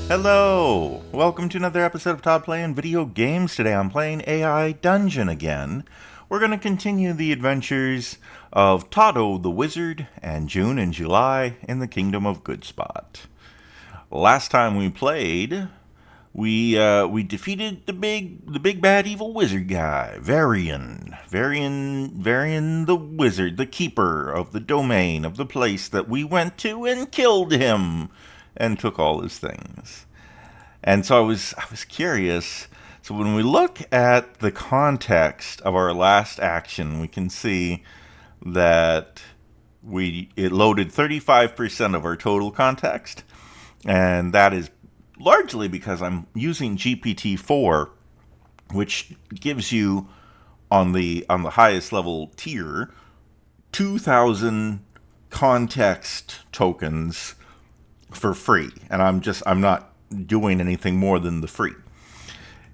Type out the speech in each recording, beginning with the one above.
Hello! Welcome to another episode of Todd Playing Video Games. Today I'm playing AI Dungeon again. We're going to continue the adventures of Todd the Wizard and June and July in the Kingdom of Goodspot. Last time we played, we defeated the big bad evil wizard guy, Varian the wizard, the keeper of the domain of the place that we went to and killed him and took all his things. And so I was curious. So when we look at the context of our last action, we can see that it loaded 35% of our total context, and that is largely because I'm using GPT-4, which gives you on the highest level tier 2,000 context tokens for free, and I'm not doing anything more than the free.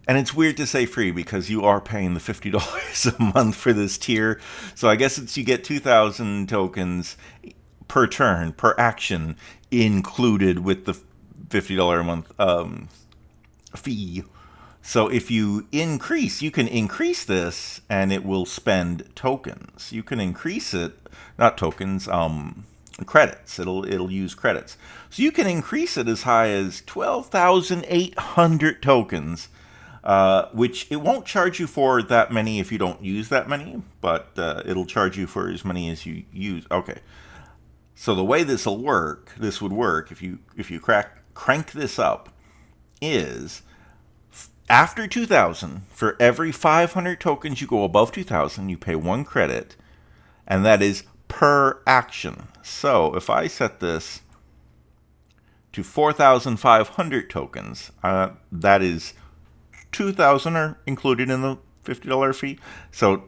And it's weird to say free because you are paying the $50 a month for this tier. So I guess you get 2,000 tokens per turn, per action, included with the $50 a month fee. So if you can increase this and it will spend tokens. You can increase it, not tokens, credits. It'll use credits. So you can increase it as high as 12,800 tokens, which it won't charge you for that many if you don't use that many, but it'll charge you for as many as you use. Okay. So the way this would work if you crank this up is after 2,000, for every 500 tokens you go above 2,000, you pay 1 credit, and that is per action. So if I set this to 4,500 tokens, that is 2,000 are included in the $50 fee. So,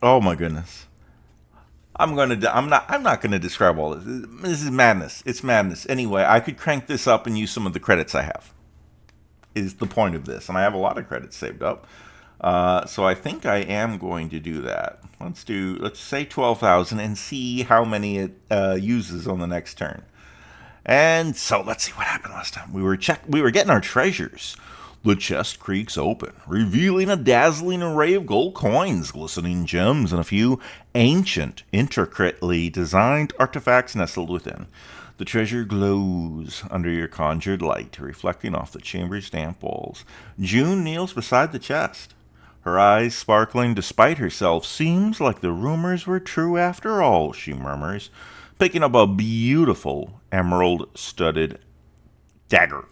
oh my goodness, I'm not gonna describe all this. This is madness. It's madness. Anyway, I could crank this up and use some of the credits I have. Is the point of this, and I have a lot of credits saved up. So I think I am going to do that. Let's say 12,000 and see how many it uses on the next turn. And so let's see what happened last time. We were getting our treasures. The chest creaks open, revealing a dazzling array of gold coins, glistening gems, and a few ancient, intricately designed artifacts nestled within. The treasure glows under your conjured light, reflecting off the chamber's damp walls. June kneels beside the chest, her eyes sparkling despite herself. Seems like the rumors were true after all, she murmurs, picking up a beautiful emerald-studded dagger.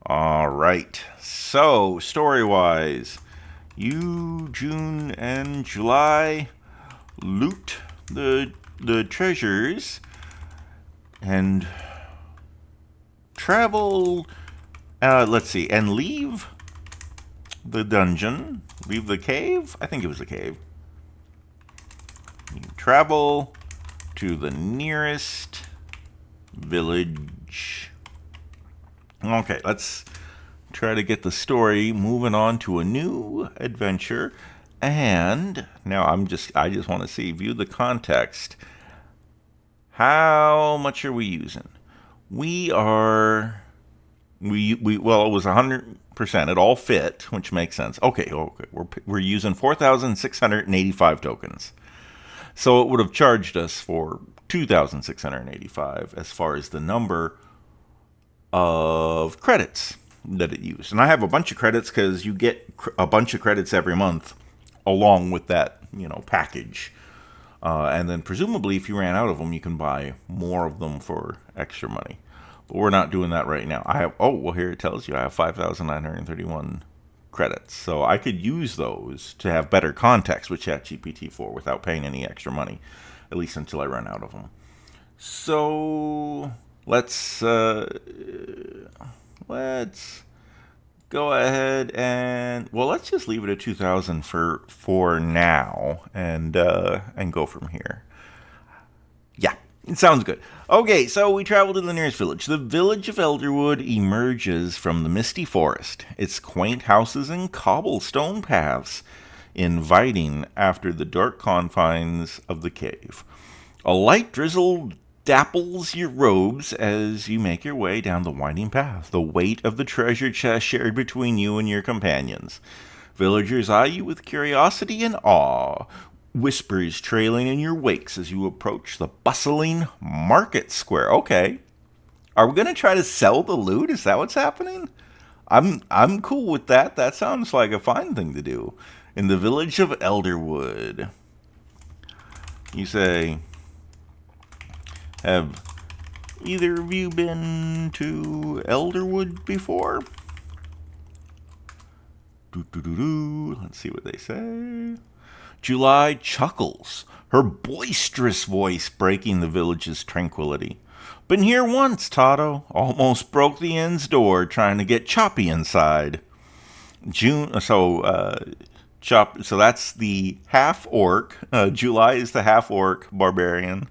All right, so story-wise, you, June, and July loot the treasures and travel, and leave the dungeon, leave the cave. I think it was the cave. You travel to the nearest village. Okay, let's try to get the story moving on to a new adventure. And now I just want to see, view the context. How much are we using? Well, it was 100%. It all fit, which makes sense. Okay. We're using 4,685 tokens. So it would have charged us for 2,685 as far as the number of credits that it used. And I have a bunch of credits because you get a bunch of credits every month along with that, package. And then presumably if you ran out of them, you can buy more of them for extra money. But we're not doing that right now. Here it tells you I have 5,931 credits. So I could use those to have better context with ChatGPT-4 without paying any extra money, at least until I run out of them. So let's go ahead and, let's just leave it at 2,000 for now and go from here. Yeah, it sounds good. Okay, so we travel to the nearest village. The village of Elderwood emerges from the misty forest, its quaint houses and cobblestone paths inviting after the dark confines of the cave. A light drizzle dapples your robes as you make your way down the winding path, the weight of the treasure chest shared between you and your companions. Villagers eye you with curiosity and awe, whispers trailing in your wakes as you approach the bustling market square. Okay. Are we going to try to sell the loot? Is that what's happening? I'm cool with that. That sounds like a fine thing to do. In the village of Elderwood. You say, have either of you been to Elderwood before? Let's see what they say. July chuckles, her boisterous voice breaking the village's tranquility. Been here once, Totto. Almost broke the inn's door trying to get Choppy inside. So that's the half orc. July is the half orc barbarian.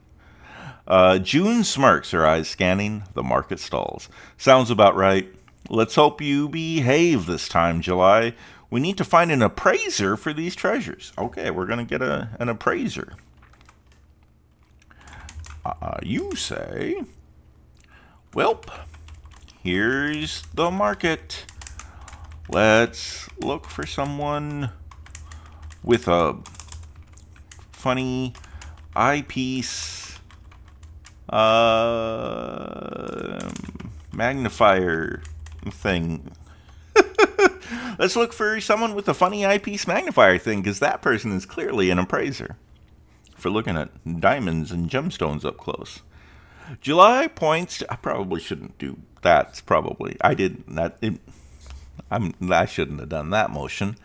June smirks, her eyes scanning the market stalls. Sounds about right. Let's hope you behave this time, July. We need to find an appraiser for these treasures. Okay, we're going to get an appraiser. You say, welp, here's the market. Let's look for someone with a funny eyepiece magnifier thing. Let's look for someone with a funny eyepiece magnifier thing, because that person is clearly an appraiser for looking at diamonds and gemstones up close. July points to, I probably shouldn't do that. I shouldn't have done that motion.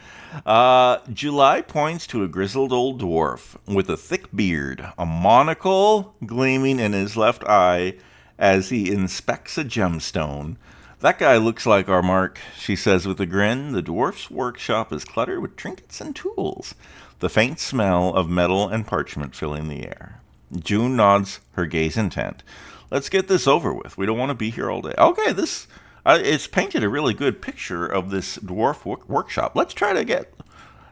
July points to a grizzled old dwarf with a thick beard, a monocle gleaming in his left eye as he inspects a gemstone. That guy looks like our Mark, she says with a grin. The dwarf's workshop is cluttered with trinkets and tools, the faint smell of metal and parchment filling the air. June nods, her gaze intent. Let's get this over with. We don't want to be here all day. Okay, it's painted a really good picture of this dwarf workshop. Let's try to get,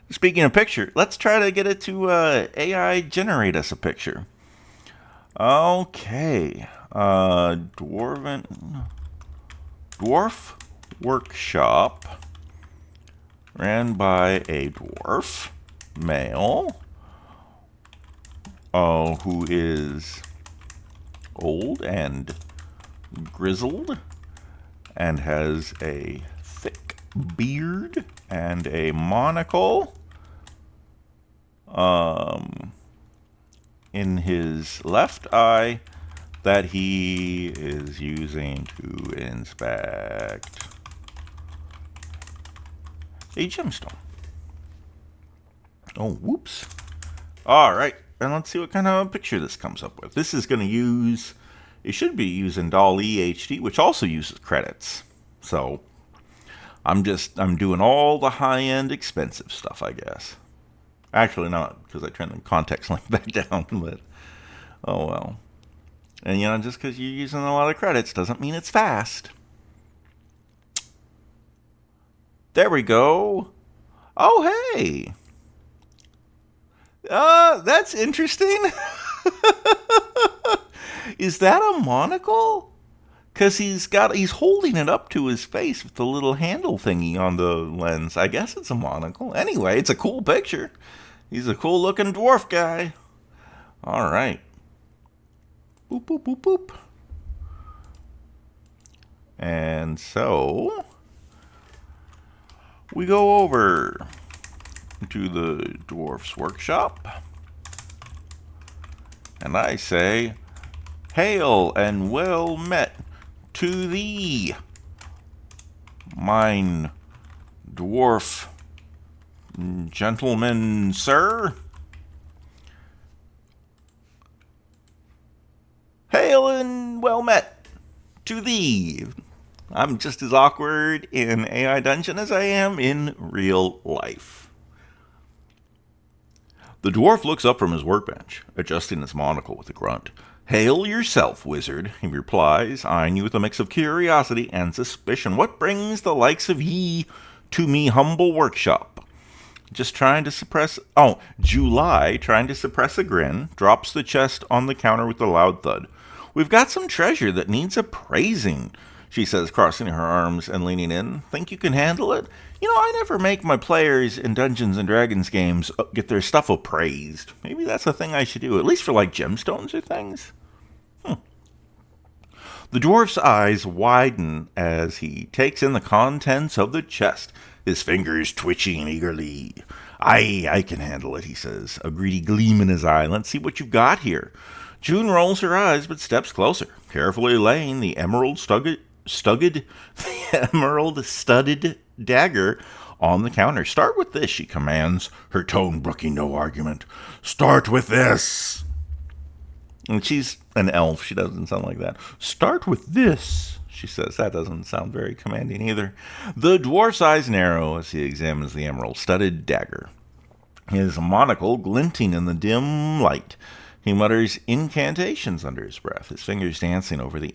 speaking of picture, let's try to get it to AI generate us a picture. Okay, dwarf workshop ran by a dwarf male who is old and grizzled and has a thick beard and a monocle in his left eye that he is using to inspect a gemstone. Oh, whoops. All right, and let's see what kind of picture this comes up with. This is going to use, it should be using DALL-E HD, which also uses credits. So I'm doing all the high-end expensive stuff, I guess. Actually not, because I turned the context link back down, but oh well. And just because you're using a lot of credits doesn't mean it's fast. There we go. Oh, hey. That's interesting. Is that a monocle? Because he's holding it up to his face with the little handle thingy on the lens. I guess it's a monocle. Anyway, it's a cool picture. He's a cool looking dwarf guy. All right. Boop, boop, boop, boop. And so we go over to the dwarf's workshop. And I say, hail and well met to thee, mine dwarf gentleman, sir. Hail and well met to thee. I'm just as awkward in AI Dungeon as I am in real life. The dwarf looks up from his workbench, adjusting his monocle with a grunt. Hail yourself, wizard, he replies, eyeing you with a mix of curiosity and suspicion. What brings the likes of ye to me humble workshop? Just trying to suppress... Oh, July, trying to suppress a grin, drops the chest on the counter with a loud thud. We've got some treasure that needs appraising, she says, crossing her arms and leaning in. Think you can handle it? You know, I never make my players in Dungeons and Dragons games get their stuff appraised. Maybe that's a thing I should do, at least for like gemstones or things. The dwarf's eyes widen as he takes in the contents of the chest, his fingers twitching eagerly. I can handle it, he says, a greedy gleam in his eye. Let's see what you've got here. June rolls her eyes but steps closer, carefully laying the emerald-studded dagger on the counter. Start with this, she commands, her tone brooking no argument. Start with this. And she's an elf. She doesn't sound like that. Start with this, she says. That doesn't sound very commanding either. The dwarf's eyes narrow as he examines the emerald-studded dagger, his monocle glinting in the dim light. He mutters incantations under his breath, his fingers dancing over the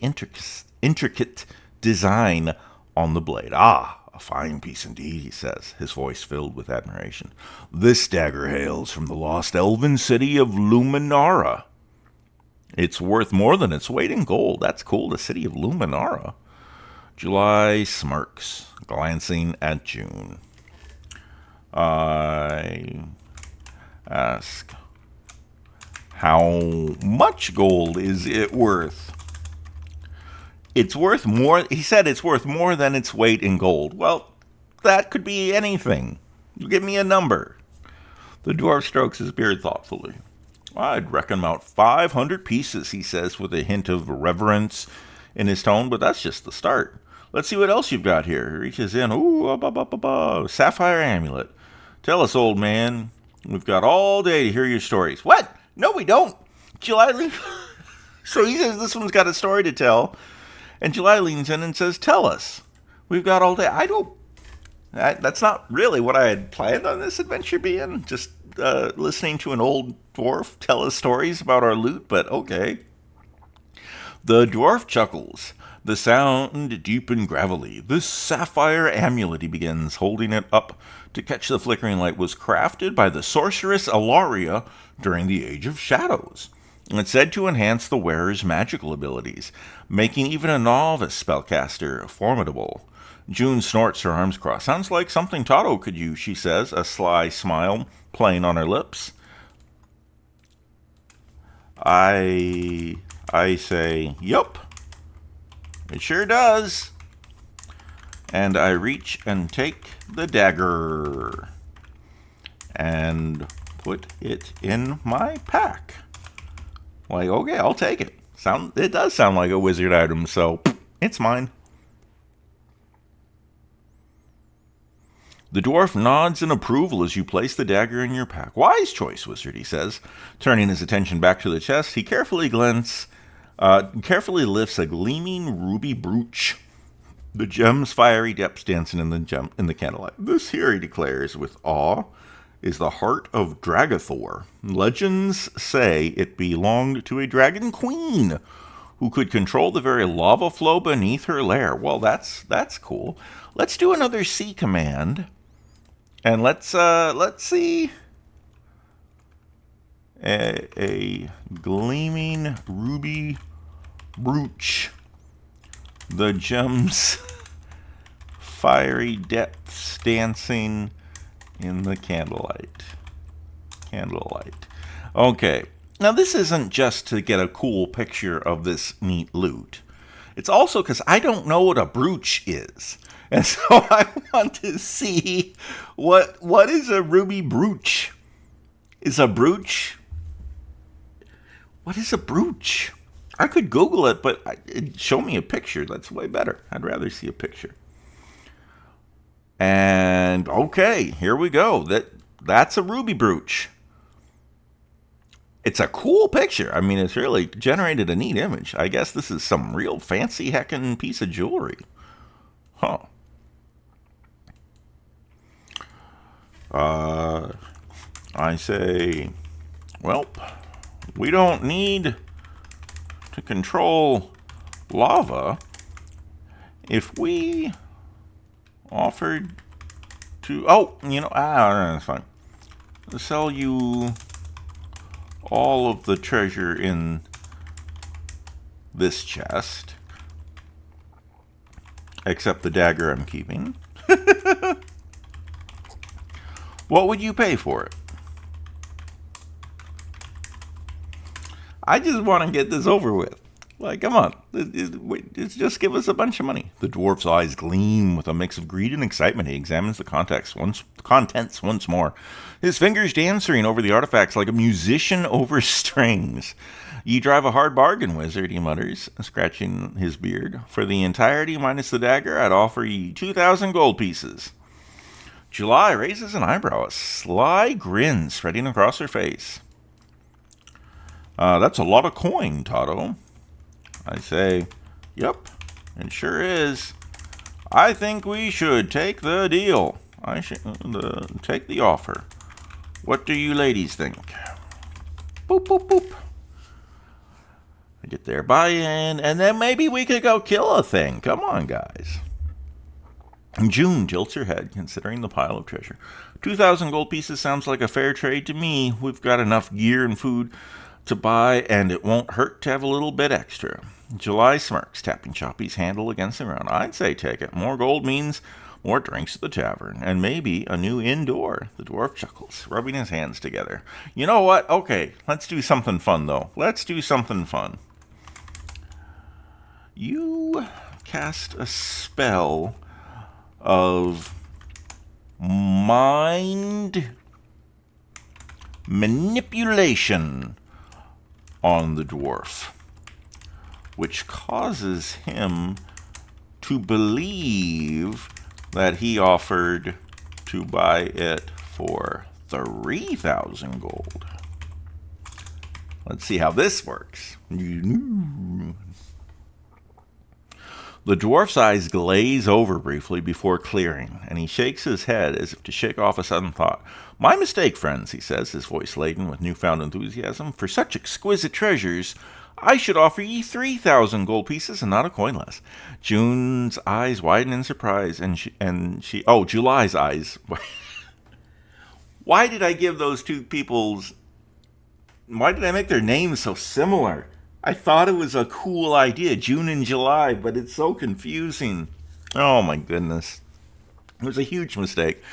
intricate design on the blade. Ah, a fine piece indeed, he says, his voice filled with admiration. This dagger hails from the lost elven city of Luminara. It's worth more than its weight in gold. That's cool, the city of Luminara. July smirks, glancing at June. I ask, how much gold is it worth? It's worth more, he said it's worth more than its weight in gold. Well, that could be anything. Give me a number. The dwarf strokes his beard thoughtfully. I'd reckon about 500 pieces, he says with a hint of reverence in his tone, but that's just the start. Let's see what else you've got here. He reaches in. Ooh, sapphire amulet. Tell us, old man. We've got all day to hear your stories. What? No, we don't. July So he says this one's got a story to tell, and July leans in and says, tell us. We've got all day. That's not really what I had planned on this adventure being. Just listening to an old dwarf tell us stories about our loot, but okay. The dwarf chuckles. The sound deep and gravelly. This sapphire amulet, he begins, holding it up to catch the flickering light, was crafted by the sorceress Alaria during the Age of Shadows. It's said to enhance the wearer's magical abilities, making even a novice spellcaster formidable. June snorts, her arms crossed. Sounds like something Todd could use, she says, a sly smile playing on her lips. I say, yup, it sure does. And I reach and take the dagger and put it in my pack. Like, okay, I'll take it. It does sound like a wizard item, so it's mine. The dwarf nods in approval as you place the dagger in your pack. Wise choice, wizard, he says. Turning his attention back to the chest, he carefully lifts a gleaming ruby brooch, the gem's fiery depths dancing in the candlelight. This here, he declares with awe, is the heart of Dragathor. Legends say it belonged to a dragon queen who could control the very lava flow beneath her lair. Well, that's cool. Let's do another C command. And let's see a gleaming ruby brooch, the gem's fiery depths dancing in the candlelight. Okay, now this isn't just to get a cool picture of this neat loot. It's also because I don't know what a brooch is. And so I want to see what is a ruby brooch? Is a brooch? What is a brooch? I could Google it, but show me a picture. That's way better. I'd rather see a picture. And okay, here we go. That's a ruby brooch. It's a cool picture. I mean, it's really generated a neat image. I guess this is some real fancy heckin' piece of jewelry. Huh. I say, well, we don't need to control lava. If we offered to, that's fine. Sell you all of the treasure in this chest. Except the dagger I'm keeping. What would you pay for it? I just want to get this over with. Like, come on. Just give us a bunch of money. The dwarf's eyes gleam with a mix of greed and excitement. He examines the contents once more. His fingers dancing over the artifacts like a musician over strings. You drive a hard bargain, wizard, he mutters, scratching his beard. For the entirety minus the dagger, I'd offer you 2,000 gold pieces. July raises an eyebrow, a sly grin spreading across her face. That's a lot of coin, Totto. I say, yep, it sure is. I think we should take the deal. I should take the offer. What do you ladies think? Boop, boop, boop. I get their buy-in, and then maybe we could go kill a thing. Come on, guys. June tilts her head, considering the pile of treasure. 2,000 gold pieces sounds like a fair trade to me. We've got enough gear and food to buy, and it won't hurt to have a little bit extra. July smirks, tapping Choppy's handle against the round. I'd say take it. More gold means more drinks at the tavern, and maybe a new indoor. The dwarf chuckles, rubbing his hands together. You know what? Okay, let's do something fun, though. Let's do something fun. You cast a spell of mind manipulation on the dwarf, which causes him to believe that he offered to buy it for 3,000 gold. Let's see how this works. The dwarf's eyes glaze over briefly before clearing, and he shakes his head as if to shake off a sudden thought. My mistake, friends, he says, his voice laden with newfound enthusiasm. For such exquisite treasures, I should offer ye 3,000 gold pieces and not a coin less. June's eyes widen in surprise, and she July's eyes. Why did I give those two people's... Why did I make their names so similar? I thought it was a cool idea, June and July, but it's so confusing. Oh my goodness. It was a huge mistake.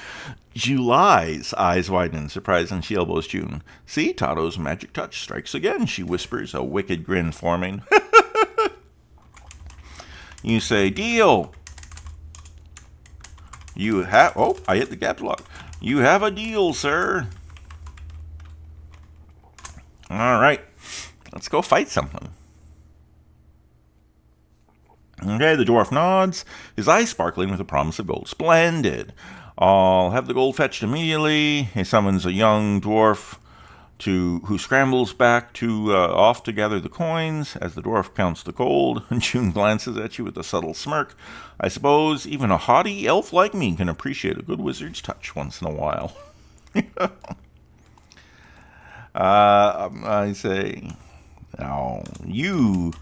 July's eyes widen in surprise, and she elbows June. See, Totto's magic touch strikes again, she whispers, a wicked grin forming. You say, deal. You have... Oh, I hit the caps lock. You have a deal, sir. All right. Let's go fight something. Okay, the dwarf nods, his eyes sparkling with the promise of gold. Splendid. I'll have the gold fetched immediately. He summons a young dwarf who scrambles back off to gather the coins. As the dwarf counts the gold, June glances at you with a subtle smirk. I suppose even a haughty elf like me can appreciate a good wizard's touch once in a while. I say... Now, you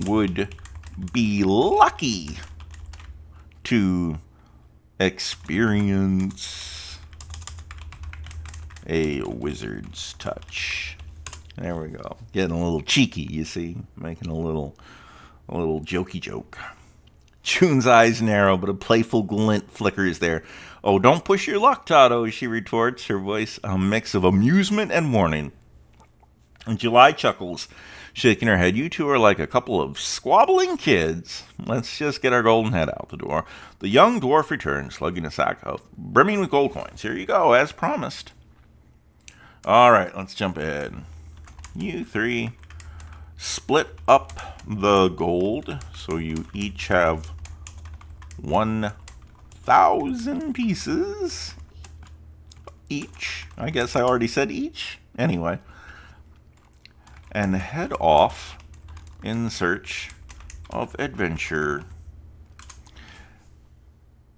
would be lucky to experience a wizard's touch. There we go. Getting a little cheeky, you see. Making a little jokey joke. June's eyes narrow, but a playful glint flickers there. Oh, don't push your luck, Totto, she retorts, her voice a mix of amusement and warning. And July chuckles, shaking her head. You two are like a couple of squabbling kids. Let's just get our golden head out the door. The young dwarf returns, lugging a sack brimming with gold coins. Here you go, as promised. All right, let's jump ahead. You three split up the gold, so you each have 1,000 pieces each. I guess I already said each. Anyway. And head off in search of adventure.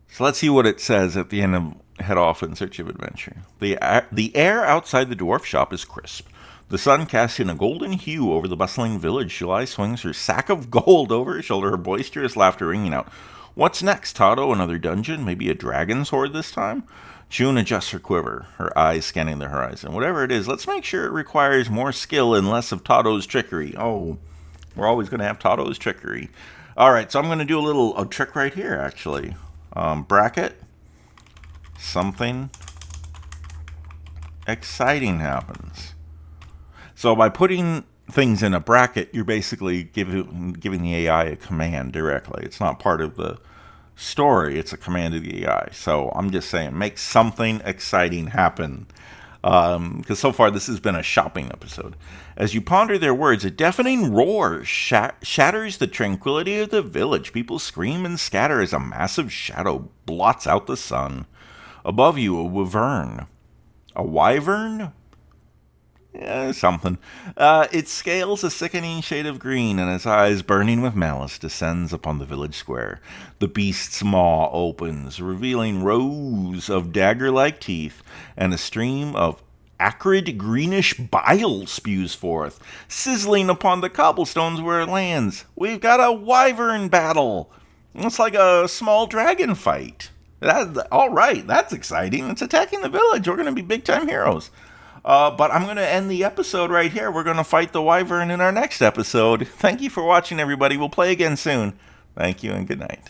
So let's see what it says at the end of head off in search of adventure. The air outside the dwarf shop is crisp. The sun casting a golden hue over the bustling village. July swings her sack of gold over her shoulder, her boisterous laughter ringing out. What's next, Totto? Another dungeon? Maybe a dragon's hoard this time? June adjusts her quiver, her eyes scanning the horizon. Whatever it is, let's make sure it requires more skill and less of Totto's trickery. Oh, We're always going to have Todd-O's trickery. All right, so I'm going to do a trick right here, actually. Bracket. Something exciting happens. So by putting things in a bracket, you're basically giving the AI a command directly. It's not part of the story. It's a command to the AI. So I'm just saying, make something exciting happen. Because so far this has been a shopping episode. As you ponder their words, a deafening roar shatters the tranquility of the village. People scream and scatter as a massive shadow blots out the sun. Above you, a wyvern. A wyvern? Yeah, something. It scales a sickening shade of green, and its eyes, burning with malice, descends upon the village square. The beast's maw opens, revealing rows of dagger-like teeth, and a stream of acrid greenish bile spews forth, sizzling upon the cobblestones where it lands. We've got a wyvern battle! It's like a small dragon fight. All right, that's exciting. It's attacking the village. We're going to be big-time heroes. But I'm going to end the episode right here. We're going to fight the wyvern in our next episode. Thank you for watching, everybody. We'll play again soon. Thank you and good night.